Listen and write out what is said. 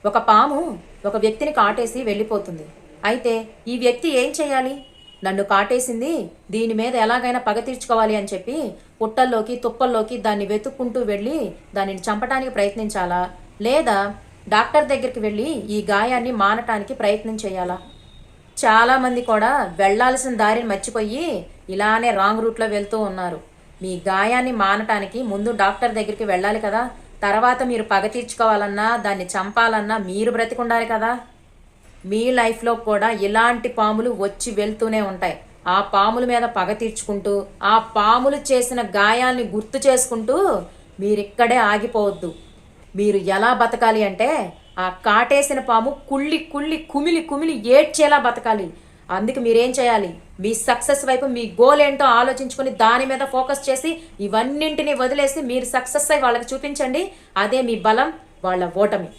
ఒక పాము ఒక వ్యక్తిని కాటేసి వెళ్ళిపోతుంది. అయితే ఈ వ్యక్తి ఏం చేయాలి? నన్ను కాటేసింది, దీని మీద ఎలాగైనా పగ తీర్చుకోవాలి అని చెప్పి పుట్టల్లోకి తుప్పల్లోకి దాన్ని వెతుక్కుంటూ వెళ్ళి దానిని చంపటానికి ప్రయత్నించాలా, లేదా డాక్టర్ దగ్గరికి వెళ్ళి ఈ గాయాన్ని మానటానికి ప్రయత్నం చేయాలా? చాలామంది కూడా వెళ్ళాల్సిన దారిని మర్చిపోయి ఇలానే రాంగ్ రూట్లో వెళ్తూ ఉన్నారు. మీ గాయాన్ని మానటానికి ముందు డాక్టర్ దగ్గరికి వెళ్ళాలి కదా. తర్వాత మీరు పగ తీర్చుకోవాలన్నా దాన్ని చంపాలన్నా మీరు బ్రతికుండాలి కదా. మీ లైఫ్లో కూడా ఇలాంటి పాములు వచ్చి వెళ్తూనే ఉంటాయి. ఆ పాముల మీద పగ తీర్చుకుంటూ ఆ పాములు చేసిన గాయాల్ని గుర్తు చేసుకుంటూ మీరిక్కడే ఆగిపోవద్దు. మీరు ఎలా బతకాలి అంటే ఆ కాటేసిన పాము కుళ్ళి కుళ్ళి కుమిలి కుమిలి ఏడ్చేలా బతకాలి. అందుకు మీరేం చేయాలి? మీ సక్సెస్ వైపు మీ గోల్ ఏంటో ఆలోచించుకొని దాని మీద ఫోకస్ చేసి ఇవన్నింటినీ వదిలేసి మీరు సక్సెస్ అయి వాళ్ళకి చూపించండి. అదే మీ బలం, వాళ్ళ ఓటమి.